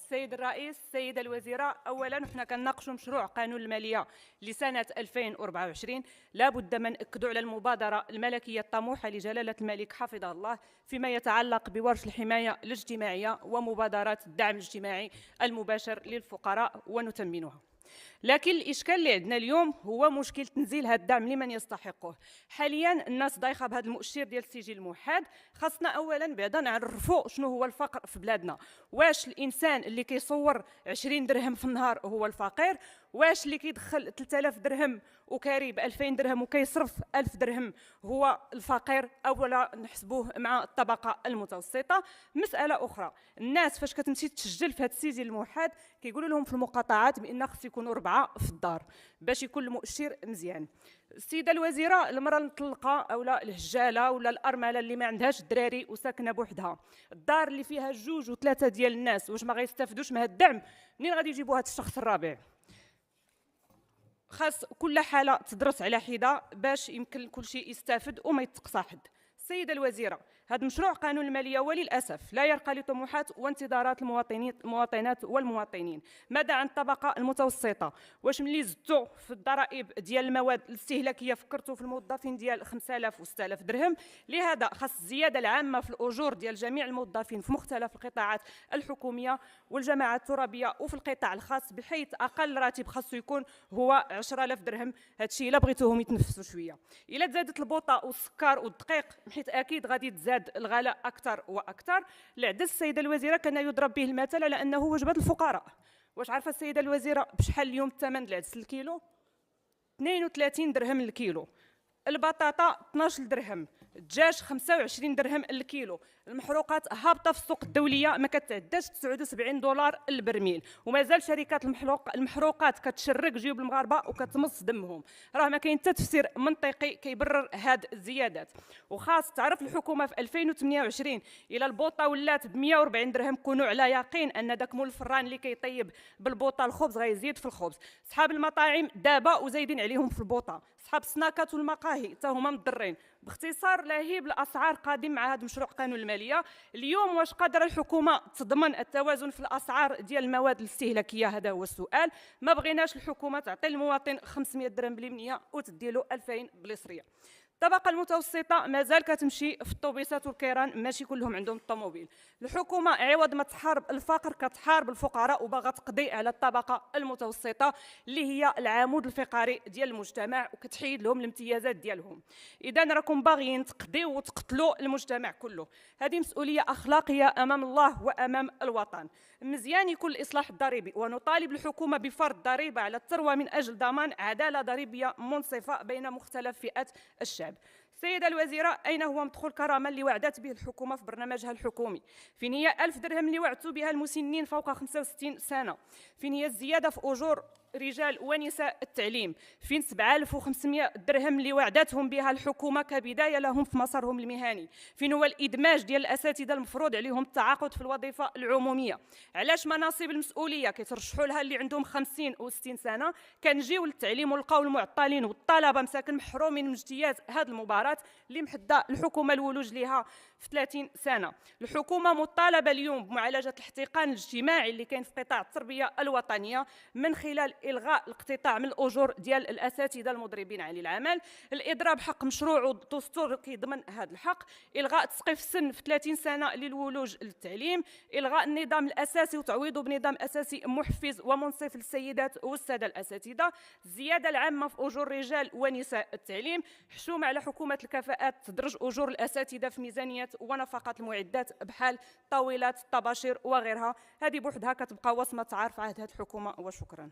السيد الرئيس، السيدة الوزيرة، أولا حنا كنناقشوا مشروع قانون المالية لسنة 2024. لا بد ما نأكدوا على المبادرة الملكية الطموحة لجلالة الملك حفظه الله فيما يتعلق بورش الحماية الاجتماعية ومبادرات الدعم الاجتماعي المباشر للفقراء ونثمنها. لكن الاشكال اللي عندنا اليوم هو مشكل تنزيل هذا الدعم لمن يستحقه. حاليا الناس دايخه بهذا المؤشر ديال السجل الموحد. خاصنا اولا بعدا نعرفوا شنو هو الفقر في بلادنا. واش الانسان اللي كيصور 20 درهم في النهار هو الفقير؟ واش اللي كيدخل 3000 درهم وكاري ب 2000 درهم وكيصرف 1000 درهم هو الفقير، او لا نحسبوه مع الطبقه المتوسطه؟ مساله اخرى، الناس فاش كتمشي تسجل في هذا السجل الموحد كيقولوا لهم في المقاطعات بان خص يكونوا 4 في الدار باش يكون المؤشر مزيان. السيده الوزيره، المراه المطلقه اولا الهجاله ولا الارمله اللي ما عندهاش الدراري وساكنه بوحدها، الدار اللي فيها 2 و3 ديال الناس، واش ما غيستافدوش من هذا الدعم؟ منين غادي يجيبوا هذا الشخص الرابع؟ خاص كل حاله تدرس على حده باش يمكن كل شيء يستافد وما يتقصى حد. السيده الوزيره، هذا مشروع قانون الماليه وللاسف لا يرقى لطموحات وانتظارات المواطنات والمواطنين. ماذا عن الطبقه المتوسطه؟ واش ملي زدتوا في الضرائب ديال المواد الاستهلاكيه فكرتوا في الموظفين ديال 5000 و 6000 درهم؟ لهذا خاص الزياده العامه في الاجور ديال جميع الموظفين في مختلف القطاعات الحكوميه والجماعات الترابيه وفي القطاع الخاص، بحيث اقل راتب خاصو يكون هو 10000 درهم. هذا الشيء الا بغيتوهم يتنفسوا شويه. الا تزادت البوطه والسكر والدقيق، حيت اكيد غادي تزاد الغلاء اكثر واكثر. العدس السيده الوزيره كان يضرب به المثل على انه وجبه الفقراء. واش عارفه السيده الوزيره بشحال اليوم الثمن العدس الكيلو؟ 32 درهم الكيلو. البطاطا 12 درهم، الدجاج 25 درهم الكيلو. المحروقات هابطه في السوق الدوليه ما كتعداش 79 دولار البرميل، ومازال شركات المحروقات كتشرك جيوب المغاربه وكتمص دمهم. راه ما كاين حتى تفسير منطقي كيبرر هاد الزيادات. وخاص تعرف الحكومه في 2028 الى البوطه ولات ب 140 درهم، كونوا على يقين ان داك مول الفران اللي كيطيب بالبوطه الخبز غيزيد في الخبز. صحاب المطاعم دابا وزايدين عليهم في البوطه، صحاب السناكات والمقاهي حتى هما مضرين. باختصار، لهيب الاسعار قادم مع هذا مشروع قانون الماليه. اليوم واش قادره الحكومه تضمن التوازن في الاسعار ديال المواد الاستهلاكيه؟ هذا هو السؤال. ما بغيناش الحكومه تعطي المواطن 500 درهم باليمنيه وتدي له 2000 باليسريه. الطبقه المتوسطه مازال كتمشي في الطوبيسات والكيران، ماشي كلهم عندهم الطوموبيل. الحكومه عوض ما تحارب الفقر كتحارب الفقراء وباغا تقضي على الطبقه المتوسطه اللي هي العمود الفقري ديال المجتمع وكتحيد لهم الامتيازات ديالهم. اذا راكم باغيين تقضيو وتقتلوا المجتمع كله. هذه مسؤوليه اخلاقيه امام الله وامام الوطن. مزيان يكون الاصلاح الضريبي، ونطالب الحكومه بفرض ضريبه على الثروه من اجل ضمان عداله ضريبيه منصفه بين مختلف فئات الشعب. السيدة الوزيرة، أين هو مدخول كرامة اللي وعدت به الحكومة في برنامجها الحكومي؟ فين هي 1000 درهم اللي وعدتوا بها المسنين فوق 65 سنة؟ فين هي الزيادة في أجور رجال ونساء التعليم؟ فين 7500 درهم اللي وعدتهم بها الحكومة كبداية لهم في مسارهم المهني؟ فين هو الإدماج ديال الأساتذة المفروض عليهم التعاقد في الوظيفة العمومية؟ علاش مناصب المسؤولية كيترشحوا لها اللي عندهم 50 و 60 سنة؟ كنجيو للتعليم ولقاو المعطلين والطلبة مساكن محرومين من اجتياز هذه المباراة اللي محدة الحكومة الولوج لها في 30 سنة. الحكومة مطالبة اليوم بمعالجة الاحتقان الاجتماعي اللي كاين في قطاع التربية الوطنية من خلال إلغاء الاقتطاع من الأجور ديال الأساتذة المضربين عن العمل، الإضراب حق مشروع والدستور كيضمن هذا الحق، إلغاء تسقيف السن في 30 سنة للولوج للتعليم، إلغاء النظام الأساسي وتعويضه بنظام أساسي محفز ومنصف للسيدات والسادة الأساتذة، الزيادة العامة في أجور رجال ونساء التعليم، حشومة على حكومة الكفاءات تدرج أجور الأساتذة في ميزانية ونفقات المعدات بحال طاولات الطباشير وغيرها. هذه بوحدها كتبقى وصمة عار في عهد هذه الحكومة. وشكرا.